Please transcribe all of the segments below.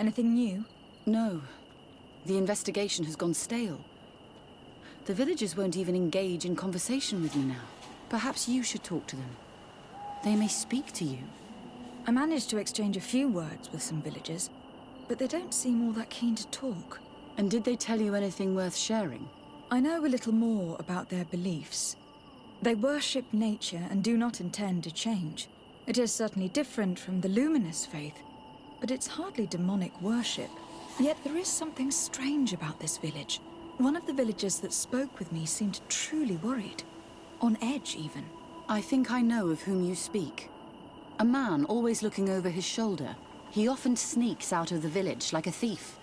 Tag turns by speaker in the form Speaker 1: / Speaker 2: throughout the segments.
Speaker 1: Anything new?
Speaker 2: No. The investigation has gone stale. The villagers won't even engage in conversation with me now. Perhaps you should talk to them. They may speak to you.
Speaker 1: I managed to exchange a few words with some villagers, but they don't seem all that keen to talk.
Speaker 2: And did they tell you anything worth sharing?
Speaker 1: I know a little more about their beliefs. They worship nature and do not intend to change. It is certainly different from the luminous faith, but it's hardly demonic worship. Yet there is something strange about this village. One of the villagers that spoke with me seemed truly worried. On edge, even.
Speaker 2: I think I know of whom you speak. A man always looking over his shoulder. He often sneaks out of the village like a thief.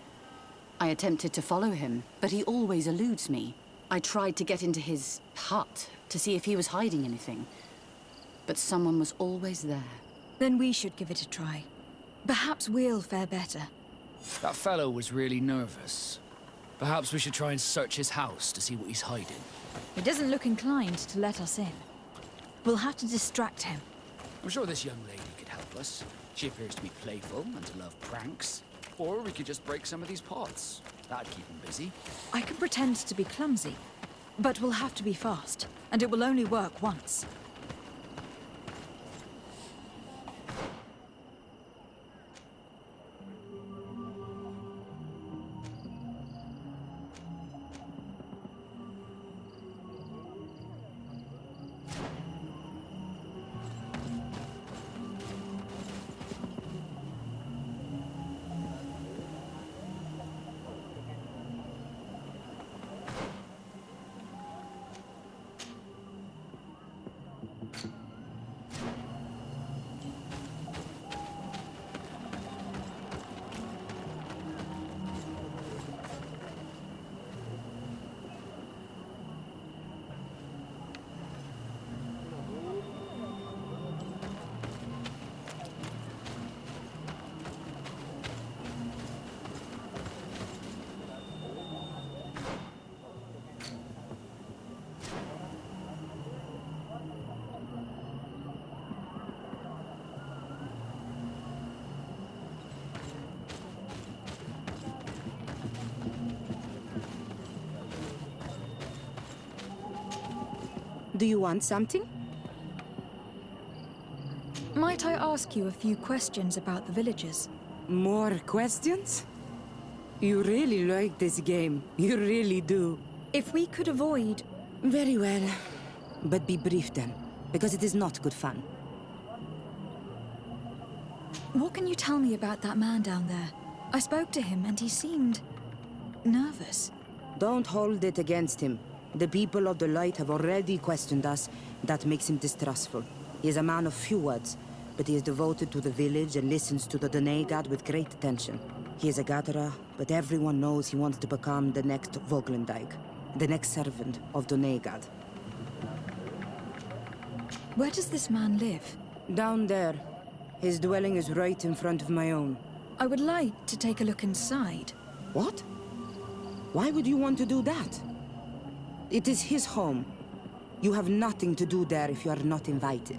Speaker 2: I attempted to follow him, but he always eludes me. I tried to get into his hut to see if he was hiding anything, but someone was always there.
Speaker 1: Then we should give it a try. Perhaps we'll fare better.
Speaker 3: That fellow was really nervous. Perhaps we should try and search his house to see what he's hiding.
Speaker 1: He doesn't look inclined to let us in. We'll have to distract him.
Speaker 3: I'm sure this young lady could help us. She appears to be playful and to love pranks. Or we could just break some of these pots. That'd keep him busy.
Speaker 1: I can pretend to be clumsy, but we'll have to be fast, and it will only work once.
Speaker 4: Do you want something?
Speaker 1: Might I ask you a few questions about the villagers?
Speaker 4: More questions? You really like this game. You really do.
Speaker 1: If we could avoid...
Speaker 4: Very well. But be brief then, because it is not good fun.
Speaker 1: What can you tell me about that man down there? I spoke to him and he seemed... nervous.
Speaker 4: Don't hold it against him. The people of the light have already questioned us. That makes him distrustful. He is a man of few words, but he is devoted to the village and listens to the Nene god with great attention. He is a gatherer, but everyone knows he wants to become the next Vogelendijk, the next servant of the Nene god.
Speaker 1: Where does this man live?
Speaker 4: Down there. His dwelling is right in front of my own.
Speaker 1: I would like to take a look inside.
Speaker 4: What? Why would you want to do that? It is his home. You have nothing to do there if you are not invited.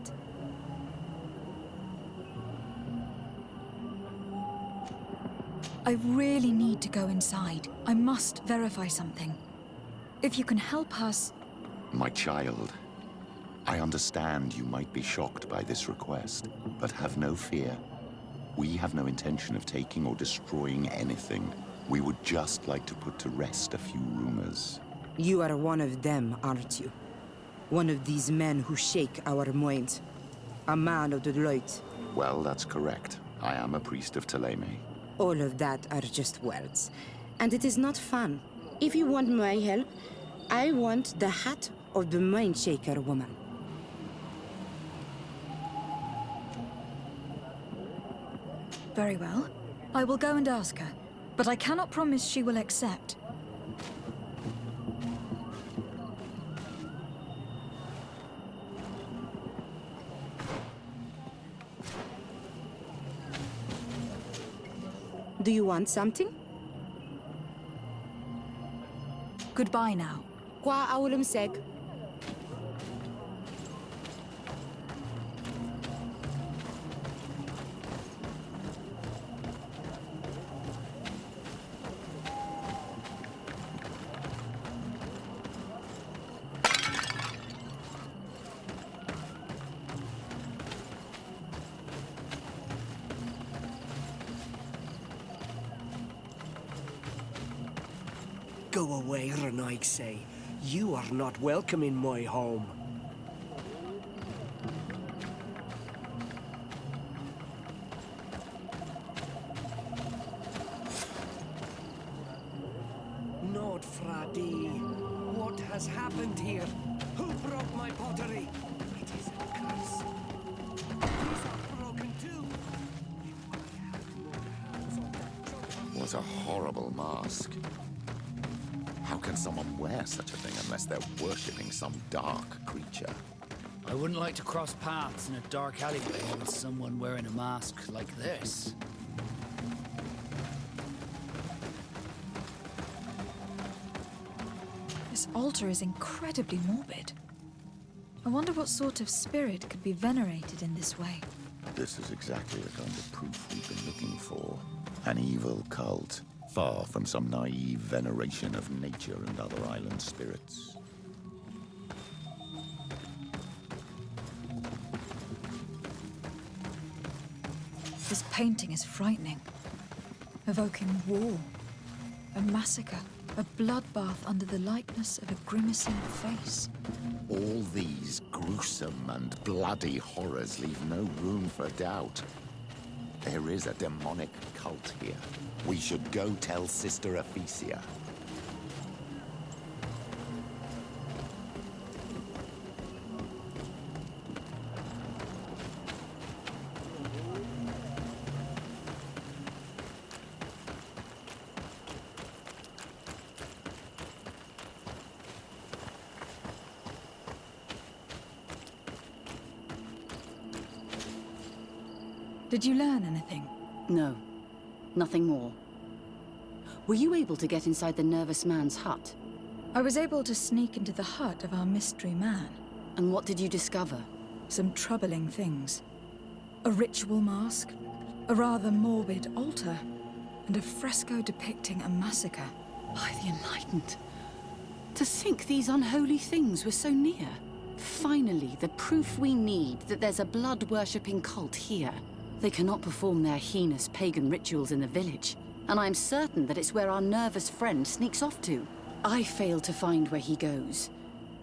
Speaker 1: I really need to go inside. I must verify something. If you can help us...
Speaker 5: My child, I understand you might be shocked by this request, but have no fear. We have no intention of taking or destroying anything. We would just like to put to rest a few rumors.
Speaker 4: You are one of them, aren't you? One of these men who shake our minds. A man of the light.
Speaker 5: Well, that's correct. I am a priest of Teleme.
Speaker 4: All of that are just words. And it is not fun. If you want my help, I want the hat of the mind shaker woman.
Speaker 1: Very well. I will go and ask her, but I cannot promise she will accept.
Speaker 4: Do you want something?
Speaker 1: Goodbye now.
Speaker 4: Qua aulum seg.
Speaker 6: Go away, Renaig say. You are not welcome in my home. Nod Fradi, what has happened here? Who broke my pottery? It is a curse. These are broken too. If I had more hands on that joke.
Speaker 5: What a horrible mask. How can someone wear such a thing unless they're worshipping some dark creature?
Speaker 3: I wouldn't like to cross paths in a dark alleyway with someone wearing a mask like this.
Speaker 1: This altar is incredibly morbid. I wonder what sort of spirit could be venerated in this way.
Speaker 5: This is exactly the kind of proof we've been looking for. An evil cult, far from some naive veneration of nature and other island spirits.
Speaker 1: This painting is frightening, evoking war, a massacre, a bloodbath under the likeness of a grimacing face.
Speaker 5: All these gruesome and bloody horrors leave no room for doubt. There is a demonic cult here. We should go tell Sister Ephesia.
Speaker 1: Did you learn anything?
Speaker 2: No, nothing more. Were you able to get inside the nervous man's hut?
Speaker 1: I was able to sneak into the hut of our mystery man.
Speaker 2: And what did you discover?
Speaker 1: Some troubling things. A ritual mask, a rather morbid altar, and a fresco depicting a massacre.
Speaker 2: By the Enlightened. To think these unholy things were so near. Finally, the proof we need that there's a blood-worshipping cult here. They cannot perform their heinous pagan rituals in the village, and I'm certain that it's where our nervous friend sneaks off to. I failed to find where he goes,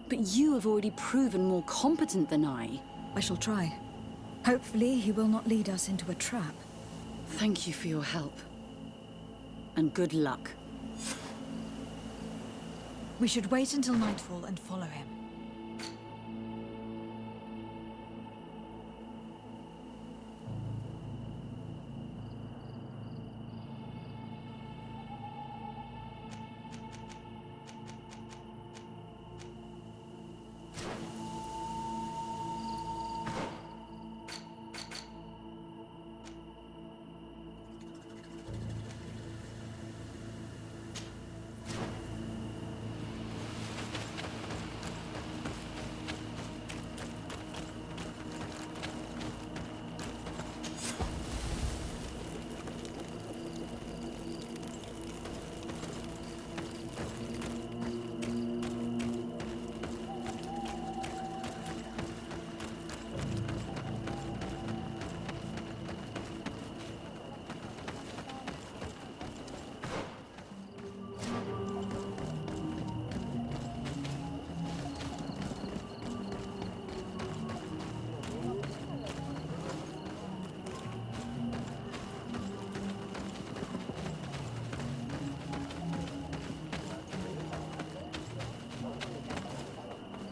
Speaker 2: but you have already proven more competent than I.
Speaker 1: I shall try. Hopefully he will not lead us into a trap.
Speaker 2: Thank you for your help. And good luck.
Speaker 1: We should wait until nightfall and follow him.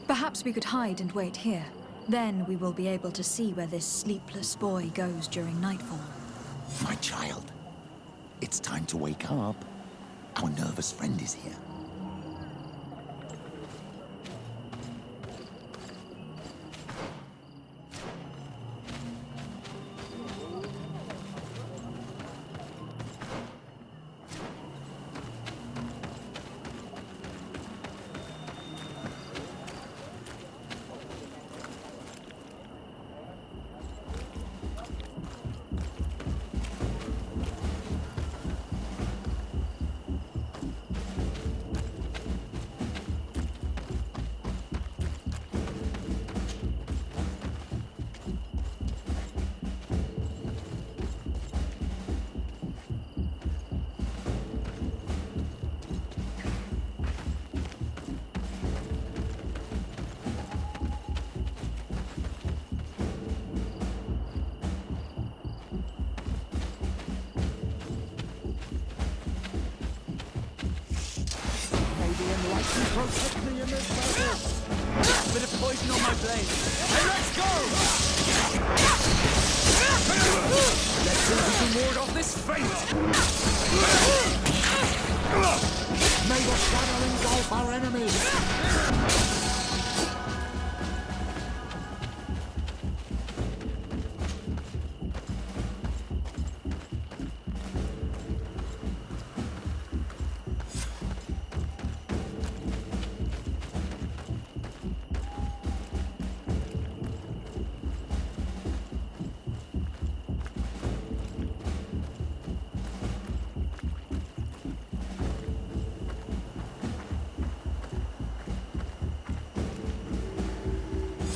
Speaker 1: Perhaps we could hide and wait here. Then we will be able to see where this sleepless boy goes during nightfall.
Speaker 5: My child, it's time to wake up. Our nervous friend is here.
Speaker 6: you protect me in this battle.
Speaker 3: Bit of poison on my blade. And let's go! Let's see if we can ward off this fate!
Speaker 6: May the shadow engulf our enemies.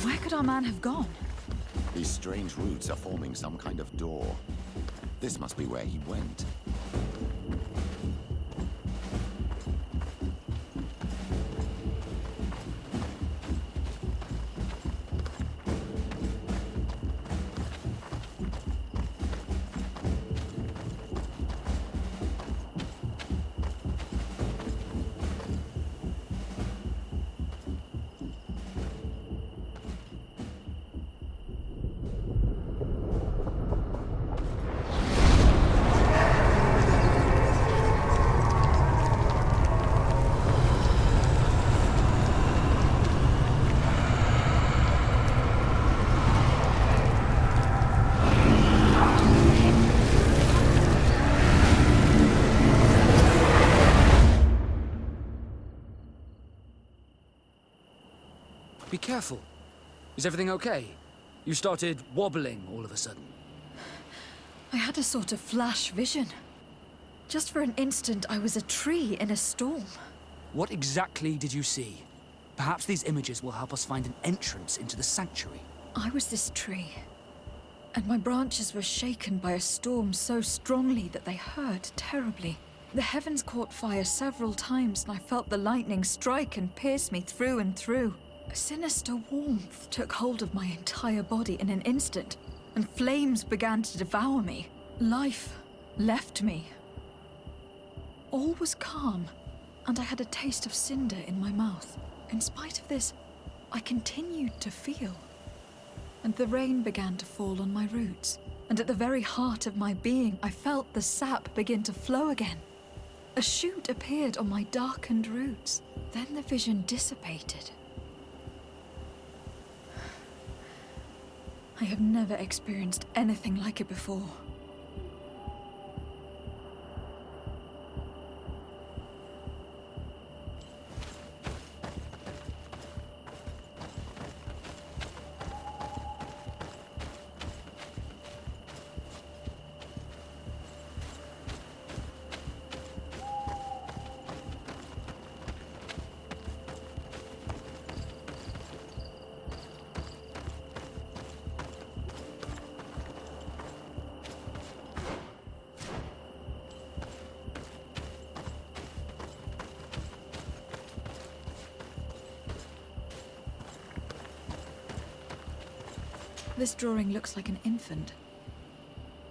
Speaker 1: Where could our man have gone?
Speaker 5: These strange roots are forming some kind of door. This must be where he went.
Speaker 3: Be careful. Is everything okay? You started wobbling all of a sudden.
Speaker 1: I had a sort of flash vision. Just for an instant, I was a tree in a storm.
Speaker 3: What exactly did you see? Perhaps these images will help us find an entrance into the sanctuary.
Speaker 1: I was this tree, and my branches were shaken by a storm so strongly that they hurt terribly. The heavens caught fire several times, and I felt the lightning strike and pierce me through and through. A sinister warmth took hold of my entire body in an instant, and flames began to devour me. Life left me. All was calm, and I had a taste of cinder in my mouth. In spite of this, I continued to feel. And the rain began to fall on my roots, and at the very heart of my being, I felt the sap begin to flow again. A shoot appeared on my darkened roots. Then the vision dissipated. I have never experienced anything like it before. This drawing looks like an infant.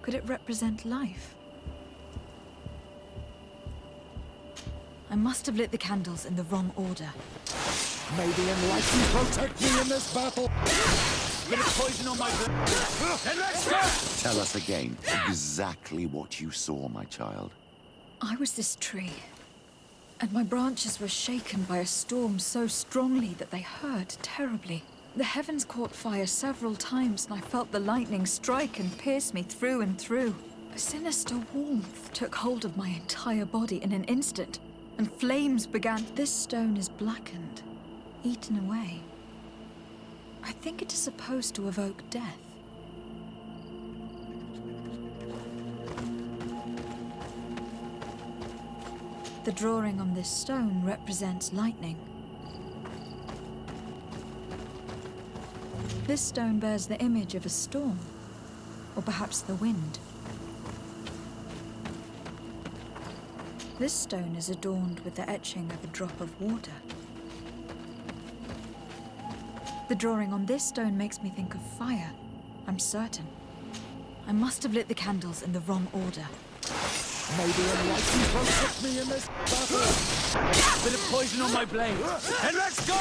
Speaker 1: Could it represent life? I must have lit the candles in the wrong order.
Speaker 6: May the enlightened protect me in this battle.
Speaker 3: Bit of poison on my blade. And let's go!
Speaker 5: Tell us again exactly what you saw, my child.
Speaker 1: I was this tree, and my branches were shaken by a storm so strongly that they hurt terribly. The heavens caught fire several times, and I felt the lightning strike and pierce me through and through. A sinister warmth took hold of my entire body in an instant, and flames began. This stone is blackened, eaten away. I think it is supposed to evoke death. The drawing on this stone represents lightning. This stone bears the image of a storm, or perhaps the wind. This stone is adorned with the etching of a drop of water. The drawing on this stone makes me think of fire, I'm certain. I must have lit the candles in the wrong order.
Speaker 3: May the unlikely protect me in this battle. Bit of poison on my blade. And let's go!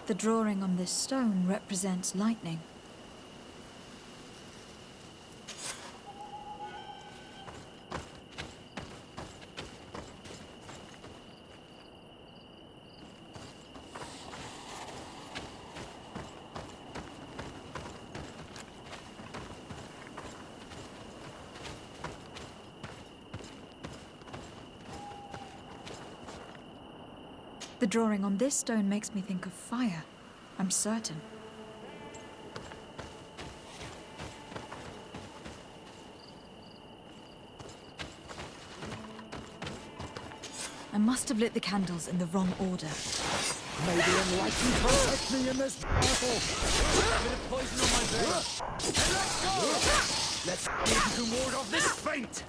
Speaker 1: The drawing on this stone represents lightning. The drawing on this stone makes me think of fire. I'm certain. I must have lit the candles in the wrong order.
Speaker 3: May the unlikely protect me in this battle. Bit of poison on my blade. And let's go! Let's see if you can ward off this feint.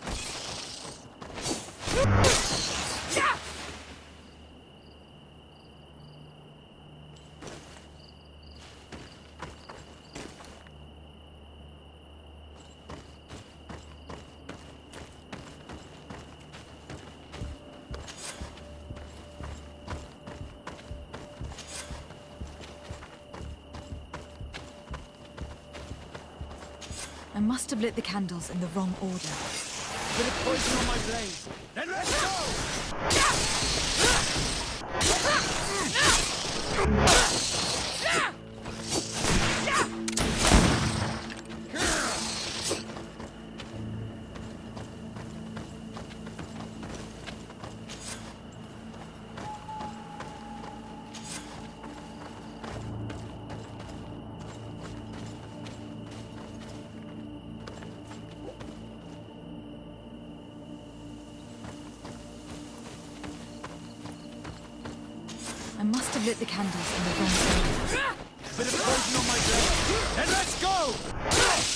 Speaker 1: I must have lit the candles in the wrong order.
Speaker 3: Bit of poison on my blade. Then let's
Speaker 1: I must have lit the candles in the wrong order.
Speaker 3: Bit of poison on my blade. Then let's go!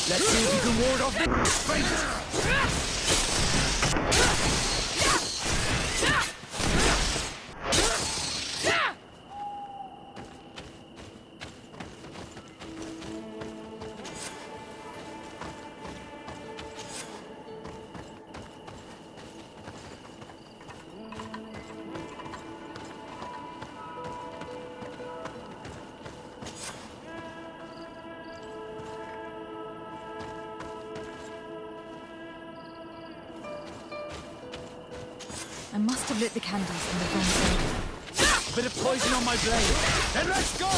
Speaker 3: Let's see if you can ward off this feint.
Speaker 1: I must have lit the candles in the wrong order.
Speaker 3: Bit of poison on my blade. Then let's go!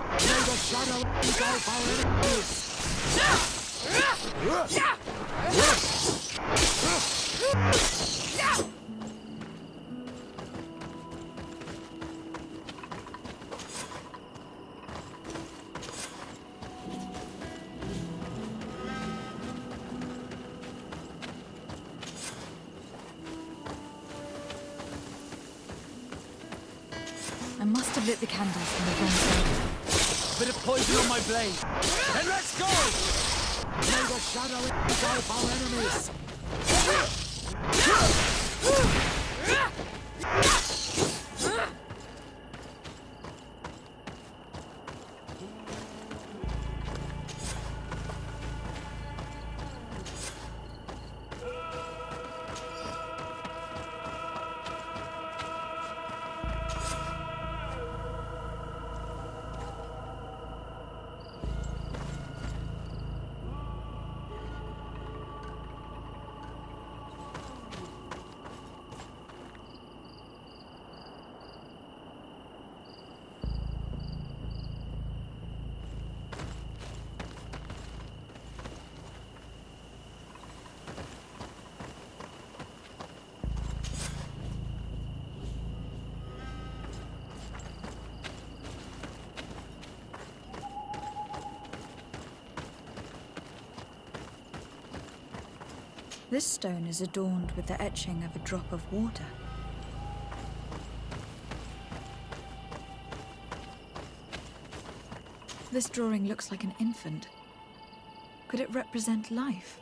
Speaker 3: May the shadow engulf our enemies.
Speaker 1: I must have lit the candles in the wrong order.
Speaker 3: Bit of poison on my blade. Then let's go! May the shadow engulf our enemies.
Speaker 1: This stone is adorned with the etching of a drop of water. This drawing looks like an infant. Could it represent life?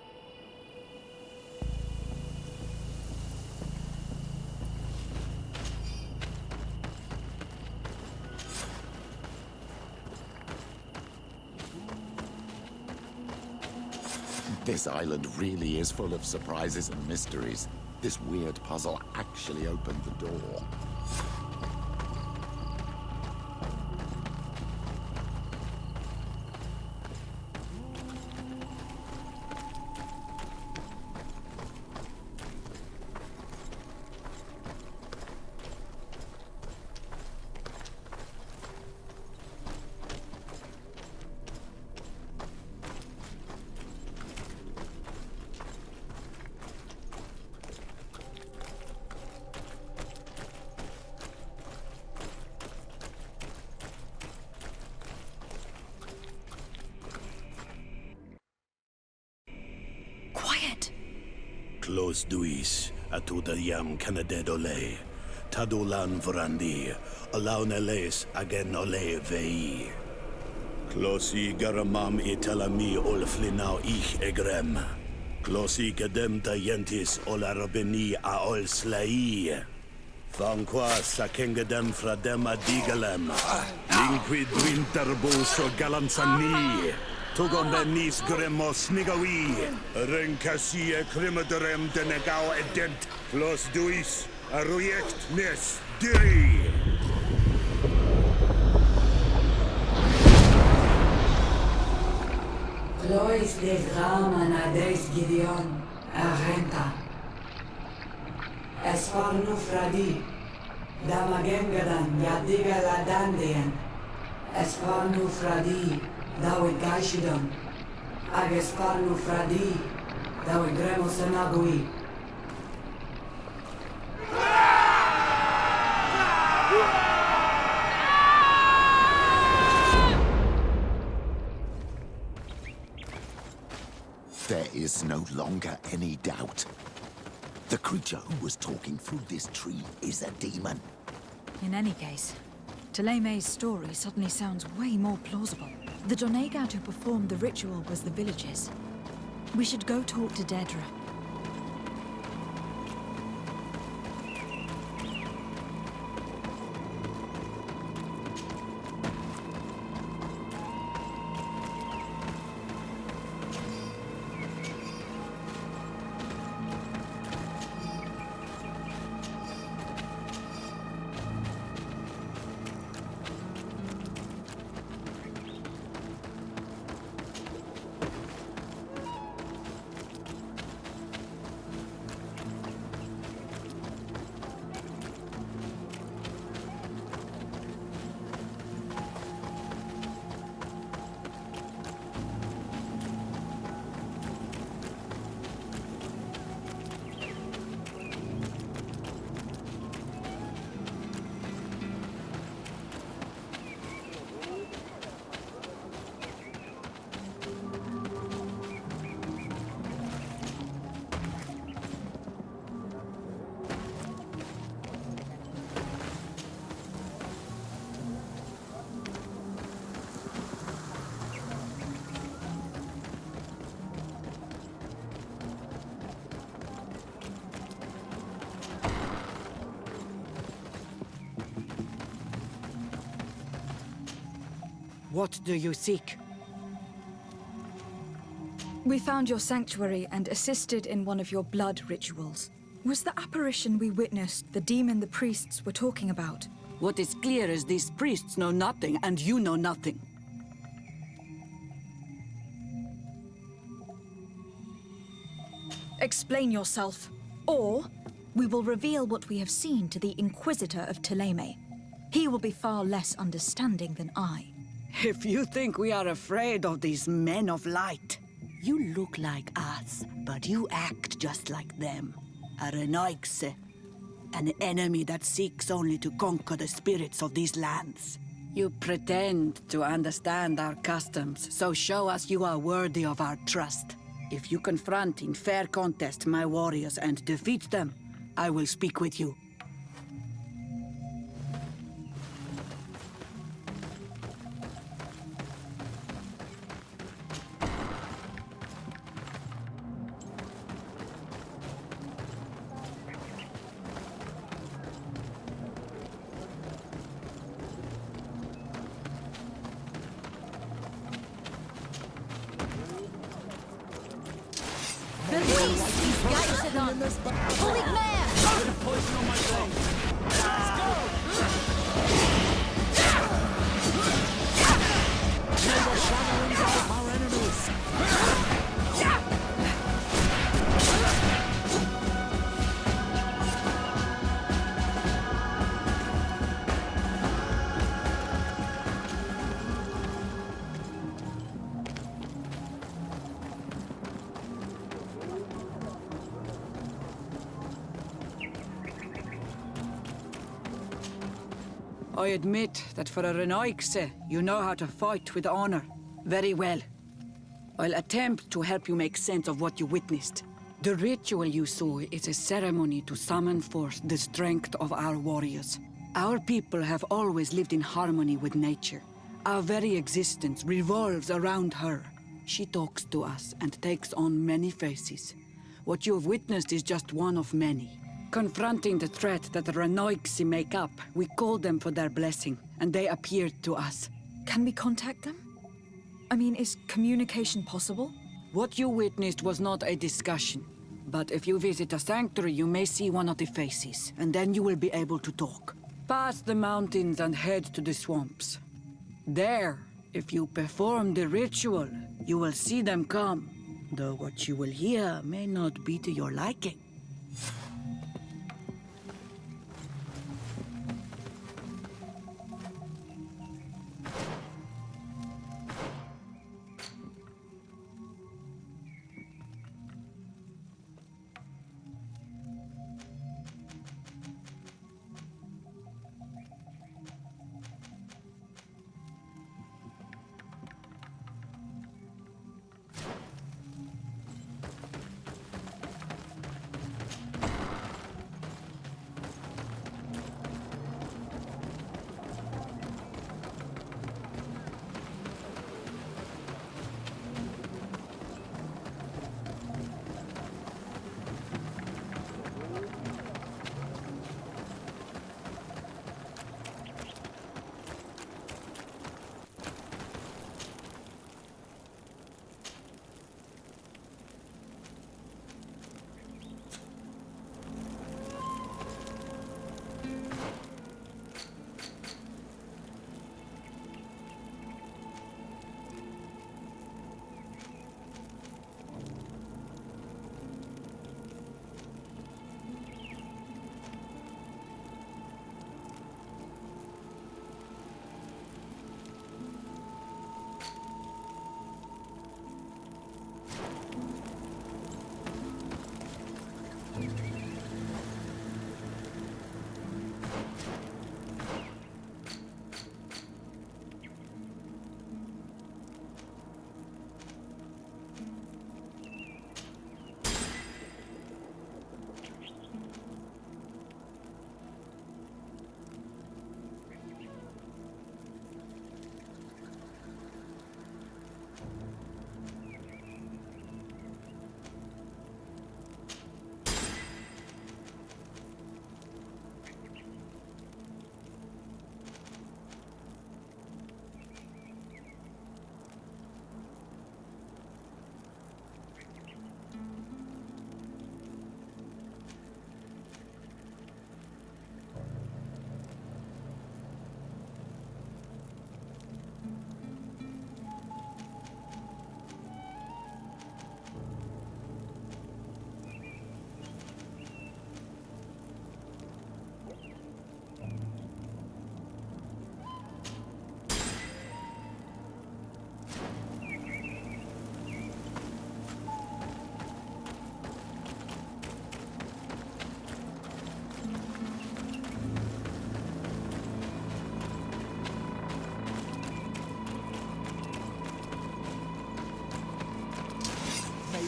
Speaker 5: This island really is full of surprises and mysteries. This weird puzzle actually opened the door.
Speaker 1: Quiet!
Speaker 7: Close duis, atuda yam canadedole, tadulan vrandi, alauneles agen ole vei. Closi garamam italami olflinau ich egrem. Closi gedem tayentis olarabeni a ol slai. Vanqua sakengedem fradem adigalem. Linquid winterbus o galansani. Tugon benis gremos nigawi. Renkasie krimaderem denegau edent. Clos duis, arujekt nes diri.
Speaker 8: Lois de Grama Nades Gideon, Arenta. Esfarnu Fradi, Damagengadan, Yadiga Ladandian. Esfarnu Fradi, Dawi Gaishidon. Agesfarnu Fradi, Dawi Gremosanagui.
Speaker 5: There is no longer any doubt. The creature who was talking through this tree is a demon.
Speaker 1: In any case, Teleme's story suddenly sounds way more plausible. The Donegat who performed the ritual was the villagers. We should go talk to Dedra.
Speaker 8: What do you seek?
Speaker 1: We found your sanctuary and assisted in one of your blood rituals. Was the apparition we witnessed the demon the priests were talking about?
Speaker 9: What is clear is these priests know nothing, and you know nothing.
Speaker 1: Explain yourself, or we will reveal what we have seen to the Inquisitor of Teleme. He will be far less understanding than I.
Speaker 9: If you think we are afraid of these men of light, you look like us, but you act just like them. A Renoixe, an enemy that seeks only to conquer the spirits of these lands. You pretend to understand our customs, so show us you are worthy of our trust. If you confront in fair contest my warriors and defeat them, I will speak with you. I admit that for a Renoixe, you know how to fight with honor. Very well. I'll attempt to help you make sense of what you witnessed. The ritual you saw is a ceremony to summon forth the strength of our warriors. Our people have always lived in harmony with nature. Our very existence revolves around her. She talks to us and takes on many faces. What you have witnessed is just one of many. Confronting the threat that the Renoixe make up, we called them for their blessing, and they appeared to us.
Speaker 1: Can we contact them? I mean, is communication possible?
Speaker 9: What you witnessed was not a discussion. But if you visit a sanctuary, you may see one of the faces, and then you will be able to talk. Pass the mountains and head to the swamps. There, if you perform the ritual, you will see them come. Though what you will hear may not be to your liking.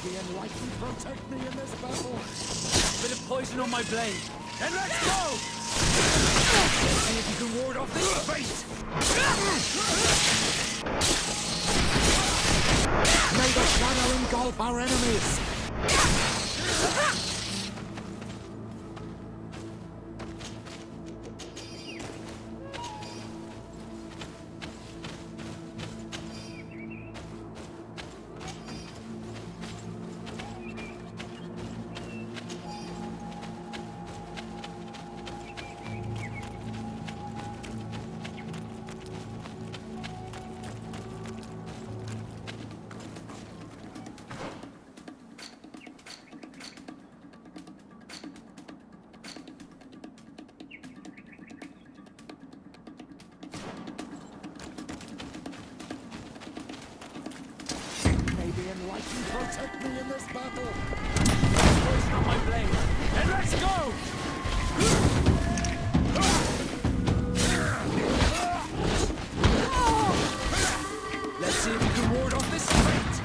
Speaker 3: the enlightened protect me in this battle.
Speaker 6: Bit of poison on my blade. And let's go! See if you can ward off this fate!
Speaker 3: May the shadow engulf our enemies! The enlightened protect me in this battle!
Speaker 6: Poison on my blade. And let's go! Let's see if you can ward off this fate!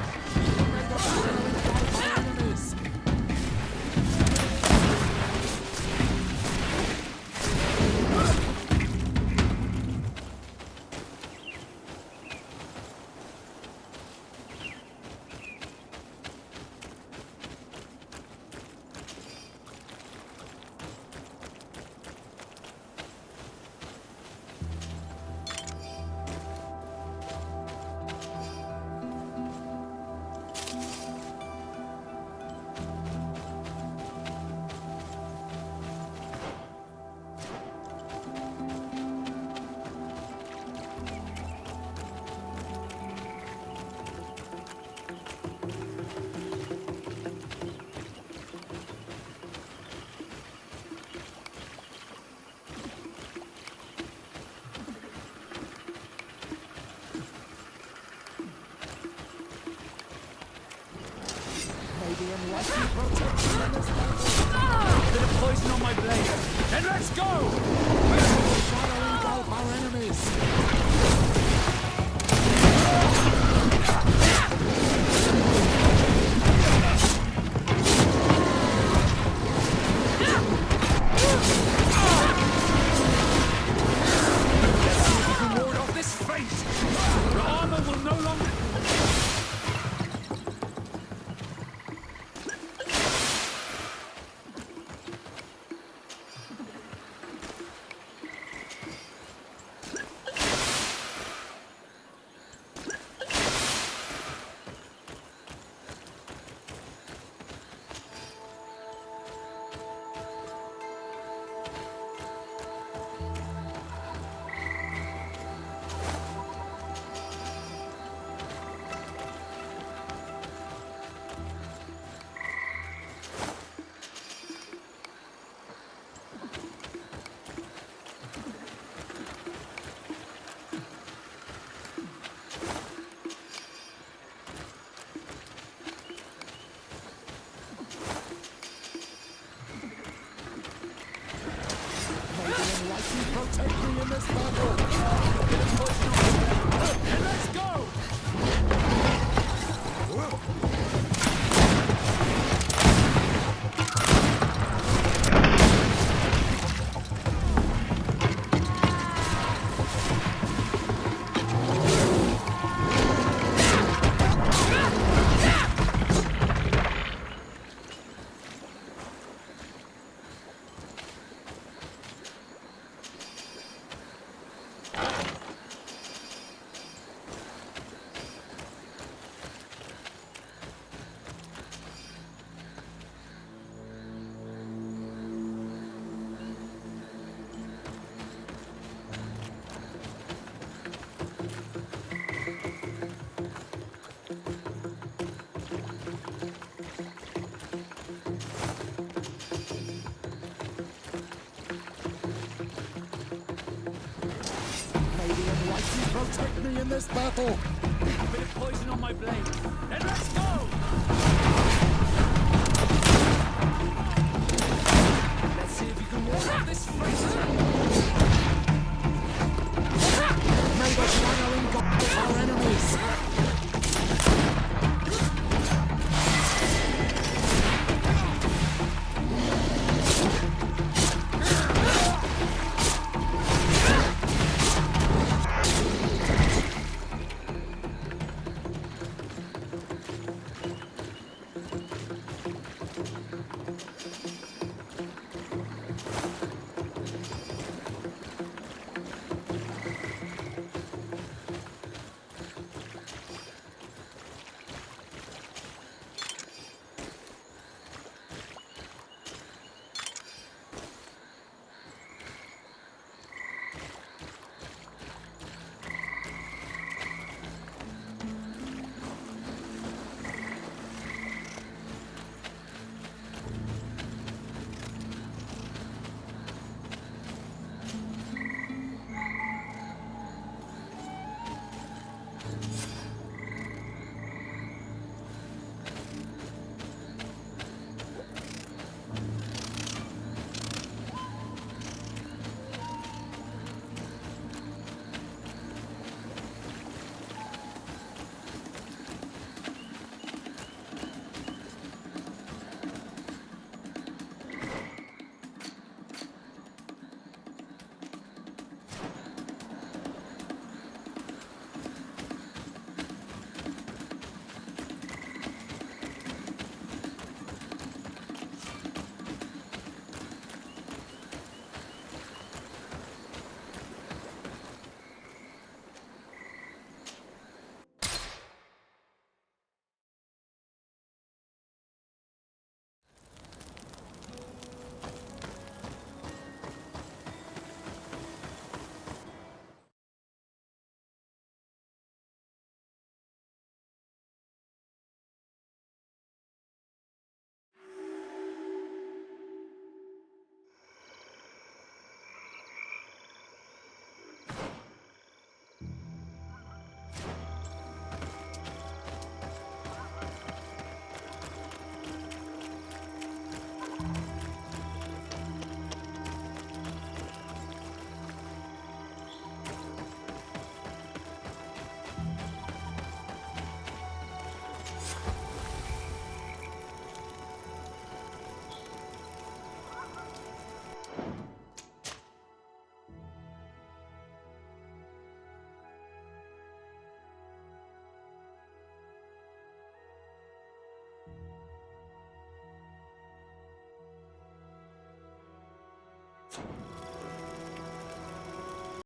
Speaker 3: May the shadow engulf our enemies! The enlightened protect me in this battle!
Speaker 6: Bit of poison on my blade. And let's go!
Speaker 3: May the shadow engulf our enemies!
Speaker 6: Let's see if you can ward off this fate! Your armor will no longer...
Speaker 3: Protect me in this battle!
Speaker 6: And let's go!
Speaker 3: Protect me in this battle!
Speaker 6: A bit of poison on my blade. Then let's go! Let's see if you can ward off this fight.
Speaker 3: May the shadow engulf our enemies!